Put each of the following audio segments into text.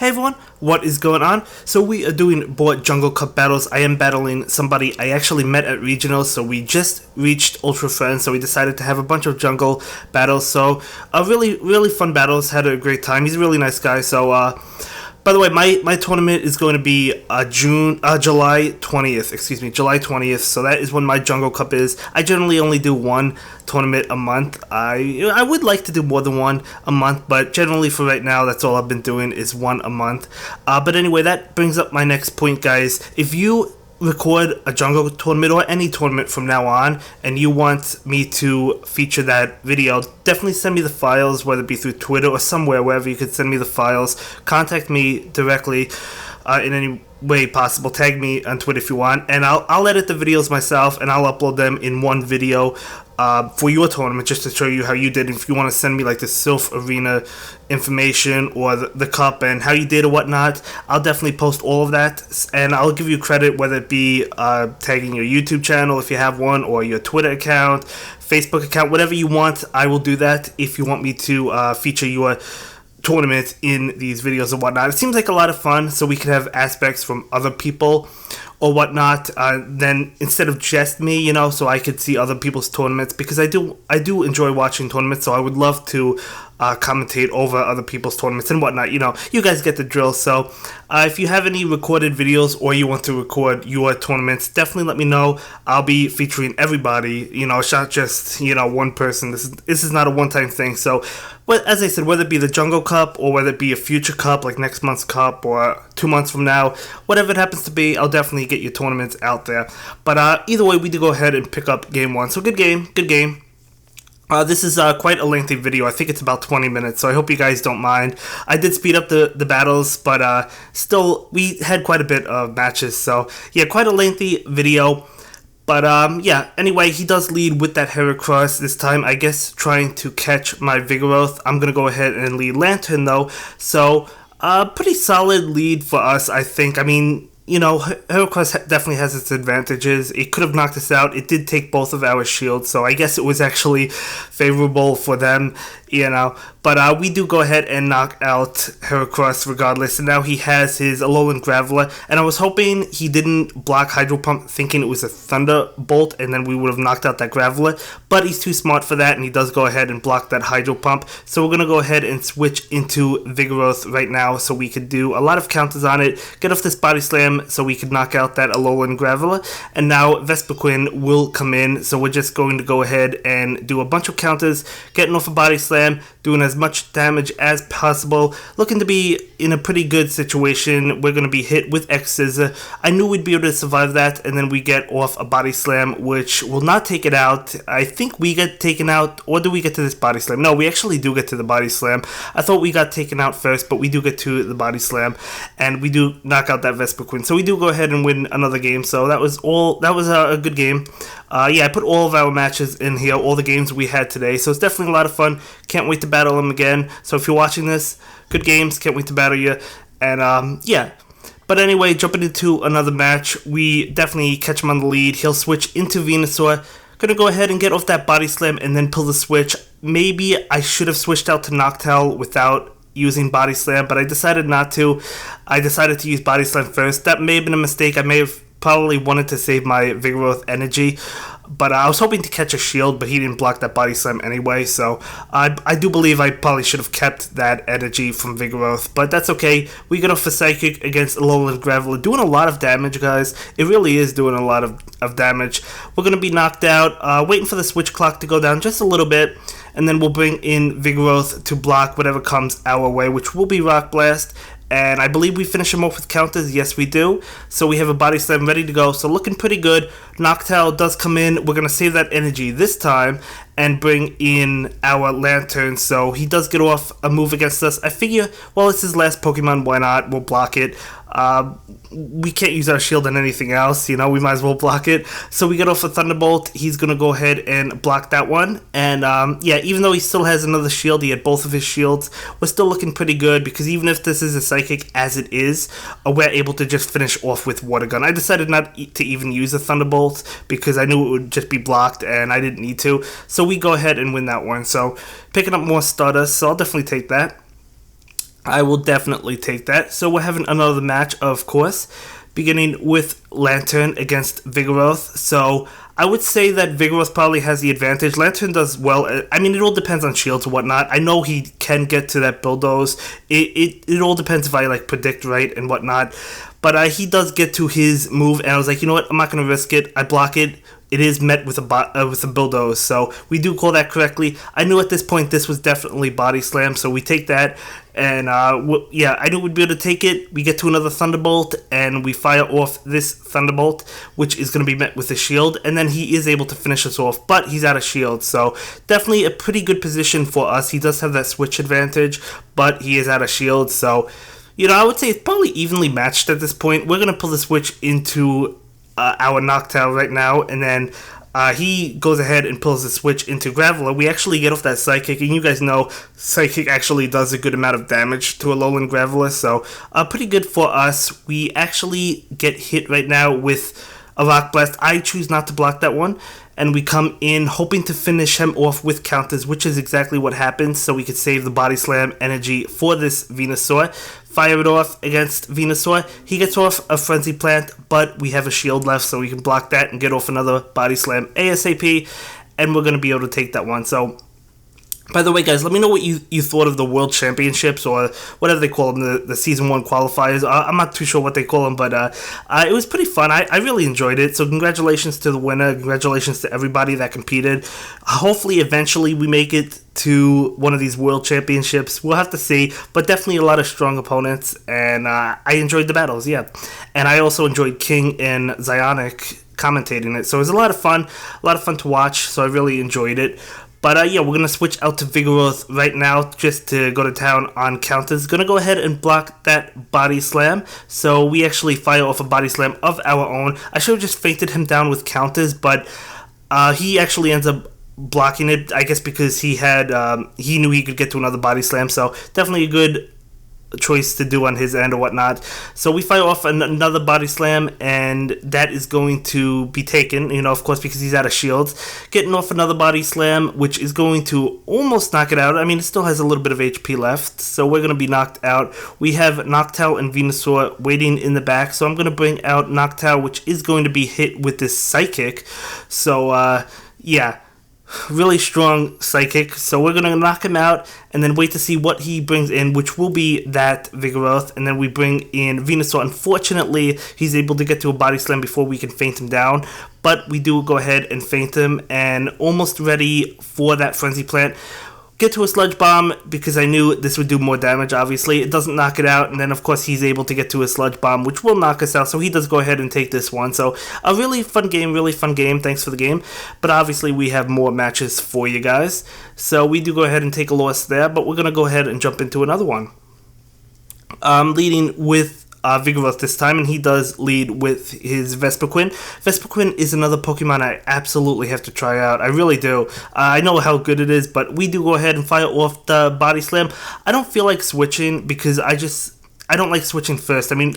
Hey everyone, what is going on? So we are doing board Jungle Cup battles. I am battling somebody I actually met at regionals, so we just reached Ultra Friends, so we decided to have a bunch of jungle battles. So really fun battles, had a great time. He's a really nice guy. So by the way, my tournament is going to be July 20th, July 20th. So that is when my Jungle Cup is. I generally only do one tournament a month. I would like to do more than one a month, but generally for right now, that's all I've been doing is one a month. But anyway, that brings up my next point, guys. If you record a jungle tournament or any tournament from now on and you want me to feature that video, definitely send me the files, whether it be through Twitter or somewhere, wherever you could send me the files. Contact me directly in any way possible. Tag me on Twitter if you want, and I'll edit the videos myself and I'll upload them in one video for your tournament, just to show you how you did. If you want to send me like the Sylph Arena information or the cup and how you did or whatnot, I'll definitely post all of that, and I'll give you credit, whether it be tagging your YouTube channel if you have one, or your Twitter account, Facebook account, whatever you want. I will do that if you want me to feature your tournament in these videos and whatnot. It seems like a lot of fun, so we could have aspects from other people or whatnot, then instead of just me, so I could see other people's tournaments, because I do enjoy watching tournaments, so I would love to commentate over other people's tournaments and whatnot. You guys get the drill. So if you have any recorded videos or you want to record your tournaments, definitely let me know. I'll be featuring everybody. It's not just one person. This is not a one-time thing. So, but as I said, whether it be the Jungle Cup or whether it be a future cup like next month's cup or 2 months from now, whatever it happens to be, I'll definitely get your tournaments out there. But either way, we do go ahead and pick up game one. So good game. This is quite a lengthy video. I think it's about 20 minutes, so I hope you guys don't mind. I did speed up the battles, but still, we had quite a bit of matches. So yeah, quite a lengthy video. But yeah, anyway, he does lead with that Heracross this time, I guess trying to catch my Vigoroth. I'm going to go ahead and lead Lantern though. So pretty solid lead for us, I think. I mean, Heracross definitely has its advantages. It could have knocked us out. It did take both of our shields, so I guess it was actually favorable for them, But we do go ahead and knock out Heracross regardless, and now he has his Alolan Graveler, and I was hoping he didn't block Hydro Pump, thinking it was a Thunderbolt, and then we would have knocked out that Graveler, but he's too smart for that, and he does go ahead and block that Hydro Pump. So we're going to go ahead and switch into Vigoroth right now, so we could do a lot of counters on it, get off this Body Slam, so we could knock out that Alolan Graveler, and now Vespiquen will come in, so we're just going to go ahead and do a bunch of counters, getting off a Body Slam, doing as much damage as possible, looking to be in a pretty good situation. We're going to be hit with X-Scissor. I knew we'd be able to survive that, and then we get off a Body Slam, which will not take it out. I think we get taken out, or do we get to this Body Slam? No, we actually do get to the Body Slam. I thought we got taken out first, but we do get to the Body Slam, and we do knock out that Vespiquen. So we do go ahead and win another game. So that was a good game. Yeah, I put all of our matches in here, all the games we had today, so it's definitely a lot of fun. Can't wait to battle him again. So if you're watching this, good games, can't wait to battle you. And yeah, but anyway, jumping into another match, we definitely catch him on the lead. He'll switch into Venusaur. Gonna go ahead and get off that Body Slam and then pull the switch. Maybe I should have switched out to Noctowl without using Body Slam, but I decided not to. I decided to use Body Slam first. That may have been a mistake. I may have probably wanted to save my Vigoroth energy, but I was hoping to catch a shield, but he didn't block that Body Slam anyway, so I do believe I probably should have kept that energy from Vigoroth, but that's okay. We get off for Psychic against Alolan Graveler, doing a lot of damage, guys. It really is doing a lot of damage. We're going to be knocked out, waiting for the switch clock to go down just a little bit, and then we'll bring in Vigoroth to block whatever comes our way, which will be Rock Blast. And I believe we finish him off with counters. Yes, we do. So we have a Body Slam ready to go. So looking pretty good. Noctowl does come in. We're going to save that energy this time and bring in our Lantern. So he does get off a move against us. I figure, well, it's his last Pokemon. Why not? We'll block it. We can't use our shield on anything else, we might as well block it. So we get off a Thunderbolt. He's going to go ahead and block that one. And yeah, even though he still has another shield, he had both of his shields, we're still looking pretty good, because even if this is a Psychic as it is, we're able to just finish off with Water Gun. I decided not to even use a Thunderbolt because I knew it would just be blocked and I didn't need to. So we go ahead and win that one. So picking up more Stardust, so I'll definitely take that. I will definitely take that. So we're having another match, of course, beginning with Lantern against Vigoroth. So I would say that Vigoroth probably has the advantage. Lantern does well. I mean, it all depends on shields and whatnot. I know he can get to that bulldoze. It all depends if I like predict right and whatnot. But he does get to his move, and I was like, you know what? I'm not going to risk it. I block it. It is met with a bulldoze, so we do call that correctly. I knew at this point this was definitely body slam, so we take that, and yeah, I knew we'd be able to take it. We get to another thunderbolt, and we fire off this thunderbolt, which is going to be met with a shield, and then he is able to finish us off, but he's out of shield, so definitely a pretty good position for us. He does have that switch advantage, but he is out of shield, so you know, I would say it's probably evenly matched at this point. We're going to pull the switch into our Noctowl right now, and then he goes ahead and pulls the switch into Graveler. We actually get off that Psychic, and you guys know Psychic actually does a good amount of damage to a Alolan Graveler, so pretty good for us. We actually get hit right now with a Rock Blast. I choose not to block that one, and we come in hoping to finish him off with counters, which is exactly what happens, so we could save the Body Slam energy for this Venusaur. Fire it off against Venusaur. He gets off a Frenzy Plant, but we have a shield left, so we can block that and get off another Body Slam ASAP, and we're going to be able to take that one. So, by the way, guys, let me know what you thought of the World Championships, or whatever they call them, the Season 1 qualifiers. I'm not too sure what they call them, but it was pretty fun. I really enjoyed it, so congratulations to the winner. Congratulations to everybody that competed. Hopefully, eventually, we make it to one of these World Championships. We'll have to see, but definitely a lot of strong opponents, and I enjoyed the battles, yeah. And I also enjoyed King and Zionic commentating it, so it was a lot of fun to watch, so I really enjoyed it. But yeah, we're going to switch out to Vigoroth right now just to go to town on counters. Going to go ahead and block that Body Slam. So we actually fire off a Body Slam of our own. I should have just fainted him down with counters, but he actually ends up blocking it, I guess because he knew he could get to another Body Slam. So definitely a good choice to do on his end or whatnot. So we fire off another Body Slam, and that is going to be taken, you know, of course, because he's out of shields. Getting off another Body Slam, which is going to almost knock it out. I mean, it still has a little bit of HP left, so we're going to be knocked out. We have Noctowl and Venusaur waiting in the back, so I'm going to bring out Noctowl, which is going to be hit with this Psychic. So, yeah, really strong Psychic, so we're going to knock him out and then wait to see what he brings in, which will be that Vigoroth, and then we bring in Venusaur. Unfortunately, he's able to get to a Body Slam before we can feint him down, but we do go ahead and feint him, and almost ready for that Frenzy Plant. Get to a Sludge Bomb, because I knew this would do more damage, obviously. It doesn't knock it out, and then, of course, he's able to get to a Sludge Bomb, which will knock us out, so he does go ahead and take this one. So, a really fun game. Thanks for the game. But, obviously, we have more matches for you guys. So, we do go ahead and take a loss there, but we're going to go ahead and jump into another one. Leading with Vigoroth this time, and he does lead with his Vespiquen. Vespiquen is another Pokemon I absolutely have to try out. I really do. I know how good it is, but we do go ahead and fire off the Body Slam. I don't feel like switching because I don't like switching first. I mean,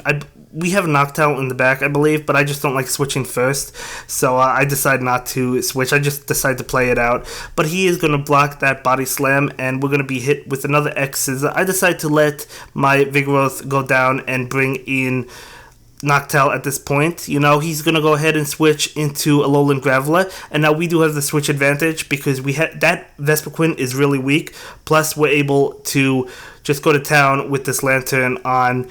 we have Noctowl in the back, I believe, but I just don't like switching first. So I decide not to switch. I just decide to play it out. But he is going to block that Body Slam, and we're going to be hit with another X's. I decide to let my Vigoroth go down and bring in Noctowl at this point. You know, he's going to go ahead and switch into Alolan Graveler, and now we do have the switch advantage because we had that Vespiquen is really weak, plus we're able to just go to town with this Lantern on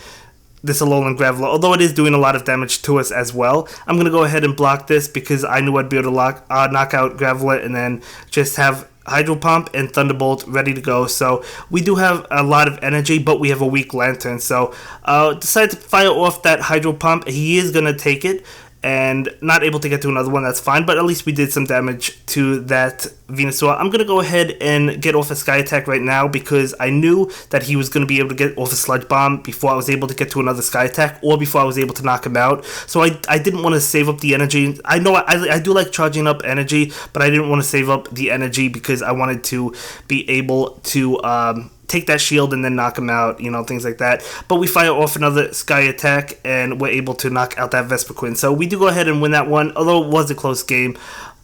this Alolan Graveler, although it is doing a lot of damage to us as well. I'm going to go ahead and block this because I knew I'd be able to knock out Graveler and then just have Hydro Pump and Thunderbolt ready to go. So we do have a lot of energy, but we have a weak Lantern. So decide to fire off that Hydro Pump. He is going to take it and not able to get to another one. That's fine, but at least we did some damage to that Venusaur. I'm going to go ahead and get off a Sky Attack right now because I knew that he was going to be able to get off a Sludge Bomb before I was able to get to another Sky Attack or before I was able to knock him out. So I didn't want to save up the energy. I know I do like charging up energy, but I didn't want to save up the energy because I wanted to be able to take that shield and then knock him out, you know, things like that. But we fire off another Sky Attack, and we're able to knock out that Vespiquen. So we do go ahead and win that one, although it was a close game.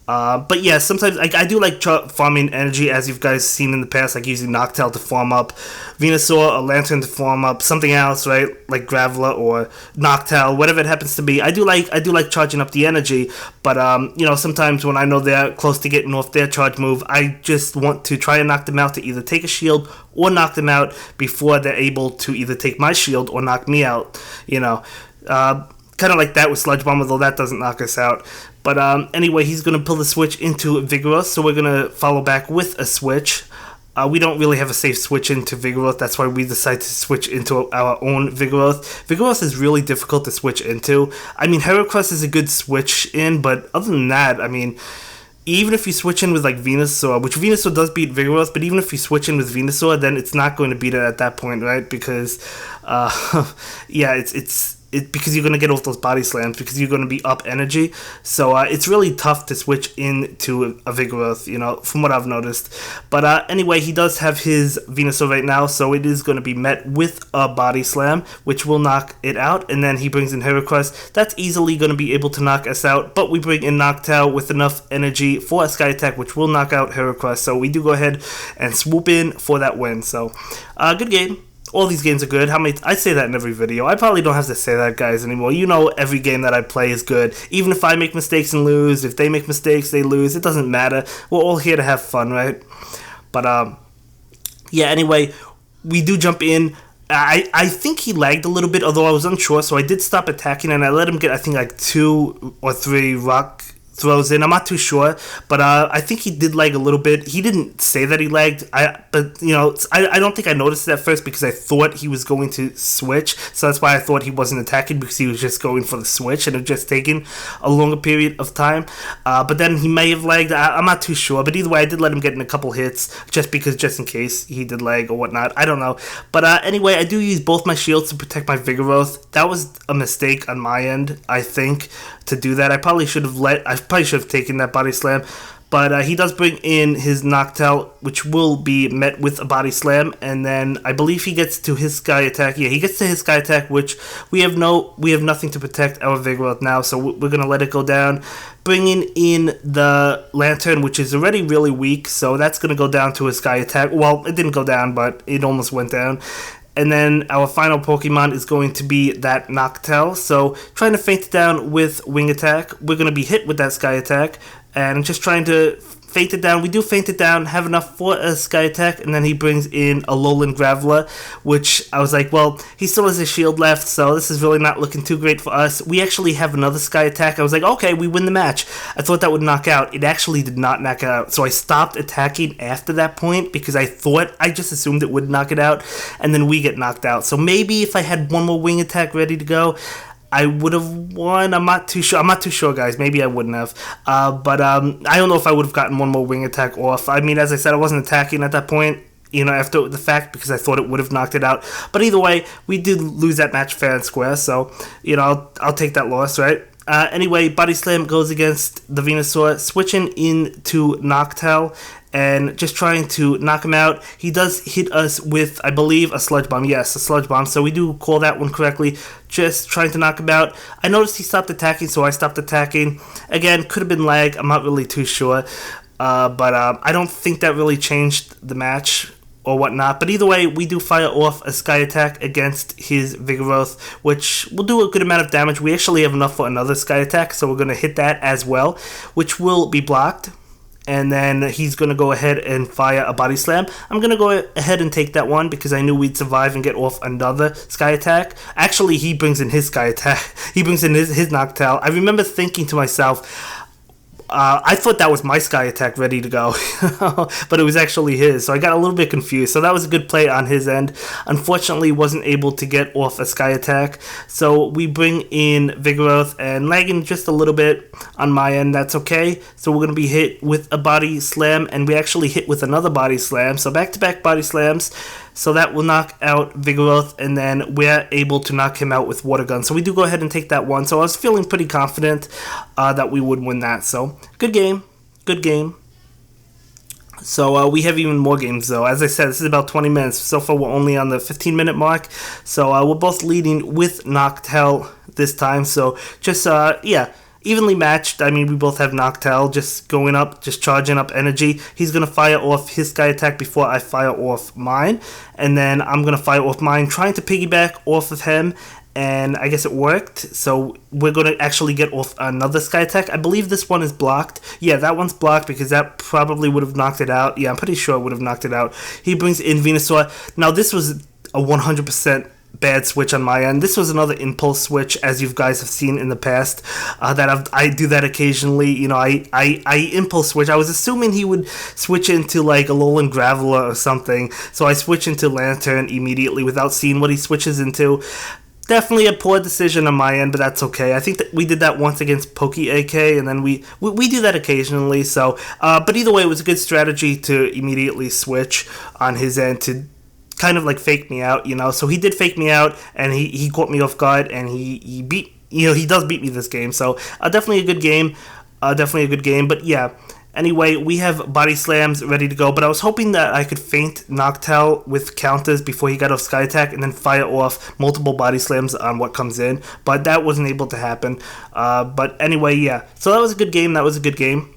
But yeah, sometimes I do like farming energy, as you guys seen in the past, like using Noctowl to farm up Venusaur, a Lantern to farm up something else, right? Like Graveler or Noctowl, whatever it happens to be. I do like charging up the energy, but you know, sometimes when I know they're close to getting off their charge move, I just want to try and knock them out to either take a shield or knock them out before they're able to either take my shield or knock me out. You know. Kind of like that with Sludge Bomb, although that doesn't knock us out. But anyway, he's going to pull the switch into Vigoroth, so we're going to follow back with a switch. We don't really have a safe switch into Vigoroth, that's why we decided to switch into our own Vigoroth. Vigoroth is really difficult to switch into. I mean, Heracross is a good switch in, but other than that, I mean, even if you switch in with like Venusaur, which Venusaur does beat Vigoroth, but even if you switch in with Venusaur, then it's not going to beat it at that point, right? Because, yeah, it's because you're going to get off those body slams, because you're going to be up energy. So it's really tough to switch into a Vigoroth, you know, from what I've noticed. But anyway, he does have his Venusaur right now, so it is going to be met with a body slam, which will knock it out. And then he brings in Heracross. That's easily going to be able to knock us out, but we bring in Noctowl with enough energy for a Sky Attack, which will knock out Heracross. So we do go ahead and swoop in for that win. So good game. All these games are good. I say that in every video. I probably don't have to say that, guys, anymore. You know, every game that I play is good. Even if I make mistakes and lose, if they make mistakes, they lose. It doesn't matter. We're all here to have fun, right? But yeah. Anyway, we do jump in. I think he lagged a little bit, although I was unsure. So I did stop attacking, and I let him get, I think, like 2 or 3 rock throws in. I'm not too sure, but I think he did lag a little bit. He didn't say that he lagged, but you know, I don't think I noticed it at first, because I thought he was going to switch, so that's why I thought he wasn't attacking, because he was just going for the switch and it just taking a longer period of time. But then he may have lagged. I'm not too sure, but either way, I did let him get in a couple hits just in case he did lag or whatnot. I don't know, but anyway, I do use both my shields to protect my Vigoroth. That was a mistake on my end, I think, to do that. I probably should have taken that body slam, but he does bring in his Noctowl, which will be met with a body slam, and then I believe he gets to his Sky Attack. Yeah, he gets to his Sky Attack, which we have nothing to protect our Vigoroth now, so we're gonna let it go down. Bringing in the Lantern, which is already really weak, so that's gonna go down to his Sky Attack. Well, it didn't go down, but it almost went down. And then our final Pokemon is going to be that Noctowl. So trying to feint it down with Wing Attack. We're going to be hit with that Sky Attack. And just trying to feint it down. We do feint it down, have enough for a Sky Attack, and then he brings in a Lowland Graveler, which I was like, well, he still has his shield left, so this is really not looking too great for us. We actually have another Sky Attack. I was like, okay, we win the match. I thought that would knock out. It actually did not knock it out, so I stopped attacking after that point, because I just assumed it would knock it out, and then we get knocked out. So maybe if I had one more Wing Attack ready to go, I would have won. I'm not too sure, guys. Maybe I wouldn't have. But I don't know if I would have gotten one more Wing Attack off. I mean, as I said, I wasn't attacking at that point, you know, after the fact, because I thought it would have knocked it out. But either way, we did lose that match fair and square, so, you know, I'll take that loss, right? Anyway, Body Slam goes against the Venusaur, switching into Noctowl and just trying to knock him out. He does hit us with, I believe, a Sludge Bomb. Yes, a Sludge Bomb, so we do call that one correctly. Just trying to knock him out. I noticed he stopped attacking, so I stopped attacking. Again, could have been lag. I'm not really too sure. But I don't think that really changed the match or whatnot. But either way, we do fire off a Sky Attack against his Vigoroth, which will do a good amount of damage. We actually have enough for another Sky Attack, so we're going to hit that as well, which will be blocked. And then he's going to go ahead and fire a Body Slam. I'm going to go ahead and take that one, because I knew we'd survive and get off another Sky Attack. Actually, he brings in his Sky Attack. He brings in his Noctowl. I remember thinking to myself, I thought that was my Sky Attack ready to go, but it was actually his, so I got a little bit confused. So that was a good play on his end. Unfortunately, wasn't able to get off a Sky Attack, so we bring in Vigoroth, and lagging just a little bit on my end, that's okay. So we're going to be hit with a Body Slam, and we actually hit with another Body Slam, so back-to-back Body Slams. So that will knock out Vigoroth, and then we're able to knock him out with Water Gun. So we do go ahead and take that one. So I was feeling pretty confident that we would win that. So good game. Good game. So we have even more games, though. As I said, this is about 20 minutes. So far, we're only on the 15-minute mark. So we're both leading with Noctowl this time. So just, yeah. evenly matched. I mean, we both have Noctowl, just going up, just charging up energy. He's going to fire off his sky attack before I fire off mine, and then I'm going to fire off mine, trying to piggyback off of him, and I guess it worked. So we're going to actually get off another sky attack. I believe this one is blocked. Yeah, that one's blocked because that probably would have knocked it out. Yeah, I'm pretty sure it would have knocked it out. He brings in Venusaur. Now, this was a 100% bad switch on my end. This was another impulse switch, as you guys have seen in the past, that I do that occasionally. You know, I impulse switch. I was assuming he would switch into like a Alolan Graveler or something, so I switch into Lantern immediately without seeing what he switches into. Definitely a poor decision on my end, but that's okay. I think that we did that once against Poke AK, and then we do that occasionally. So, but either way, it was a good strategy to immediately switch on his end to kind of like fake me out, you know. So he did fake me out, and he caught me off guard, and he beat, you know, he does beat me this game. So definitely a good game, But yeah. Anyway, we have body slams ready to go, but I was hoping that I could feint Noctowl with counters before he got off sky attack and then fire off multiple body slams on what comes in, but that wasn't able to happen. But anyway, yeah. So that was a good game.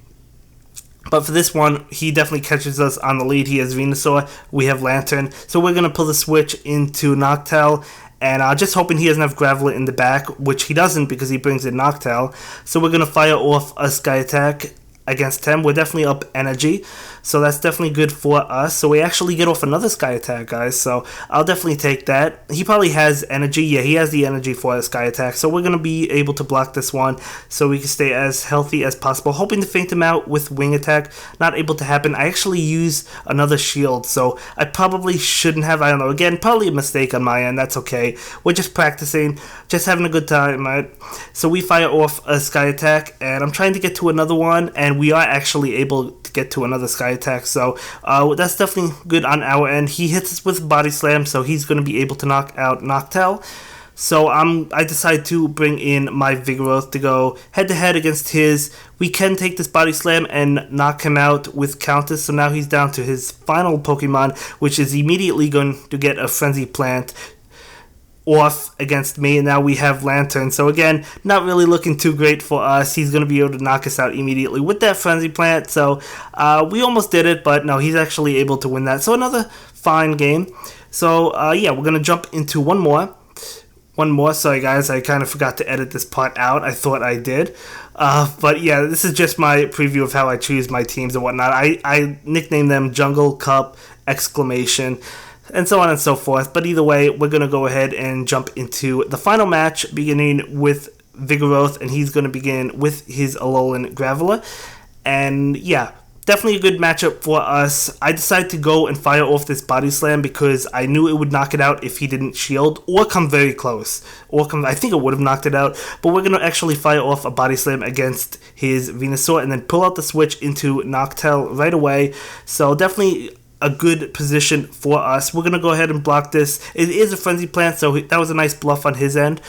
But for this one, he definitely catches us on the lead. He has Venusaur, we have Lantern, so we're going to pull the switch into Noctowl. And just hoping he doesn't have Graveler in the back, which he doesn't because he brings in Noctowl. So we're going to fire off a sky attack against him. We're definitely up energy, so that's definitely good for us. So we actually get off another sky attack, guys, so I'll definitely take that. He probably has energy. Yeah, he has the energy for a sky attack, so we're going to be able to block this one so we can stay as healthy as possible, hoping to feint him out with wing attack. Not able to happen. I actually use another shield, so I probably shouldn't have. I don't know, again, probably a mistake on my end. That's okay. We're just practicing, just having a good time, right? So we fire off a sky attack, and I'm trying to get to another one, and we are actually able to get to another sky attack, so that's definitely good on our end. He hits us with body slam, so he's going to be able to knock out Noctowl. So I decide to bring in my Vigoroth to go head to head against his. We can take this body slam and knock him out with counters, so now he's down to his final Pokemon, which is immediately going to get a Frenzy Plant off against me, and now we have Lantern. So again, not really looking too great for us. He's going to be able to knock us out immediately with that Frenzy Plant, so we almost did it, but no, he's actually able to win that. So another fine game. So yeah, we're going to jump into one more. Sorry guys, I kind of forgot to edit this part out. I thought I did. But yeah, this is just my preview of how I choose my teams and whatnot. I nickname them Jungle, Cup, Exclamation, and so on and so forth. But either way, we're going to go ahead and jump into the final match, beginning with Vigoroth, and he's going to begin with his Alolan Graveler. And yeah, definitely a good matchup for us. I decided to go and fire off this body slam because I knew it would knock it out if he didn't shield or come very close. I think it would have knocked it out, but we're going to actually fire off a body slam against his Venusaur and then pull out the switch into Noctowl right away. So definitely a good position for us. We're going to go ahead and block this. It is a Frenzy Plant, so that was a nice bluff on his end.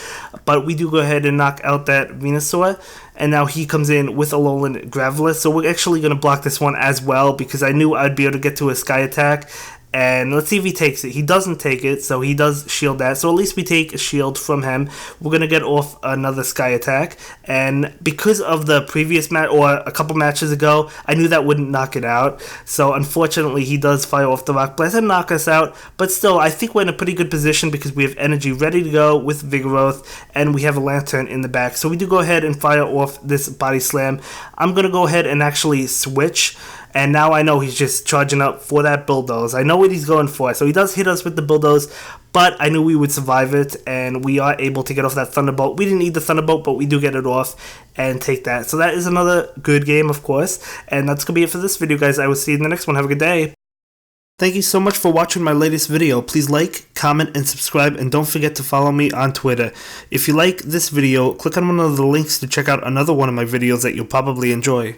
But we do go ahead and knock out that Venusaur. And now he comes in with Alolan Graveler. So we're actually going to block this one as well because I knew I'd be able to get to a Sky Attack. And let's see if he takes it. He doesn't take it, so he does shield that. So at least we take a shield from him. We're going to get off another Sky Attack. And because of the previous match, or a couple matches ago, I knew that wouldn't knock it out. So unfortunately, he does fire off the Rock Blast and knock us out. But still, I think we're in a pretty good position because we have energy ready to go with Vigoroth. And we have a Lantern in the back. So we do go ahead and fire off this Body Slam. I'm going to go ahead and actually switch. And now I know he's just charging up for that Bulldoze. I know what he's going for. So he does hit us with the Bulldoze, but I knew we would survive it, and we are able to get off that Thunderbolt. We didn't need the Thunderbolt, but we do get it off and take that. So that is another good game, of course. And that's going to be it for this video, guys. I will see you in the next one. Have a good day. Thank you so much for watching my latest video. Please like, comment, and subscribe, and don't forget to follow me on Twitter. If you like this video, click on one of the links to check out another one of my videos that you'll probably enjoy.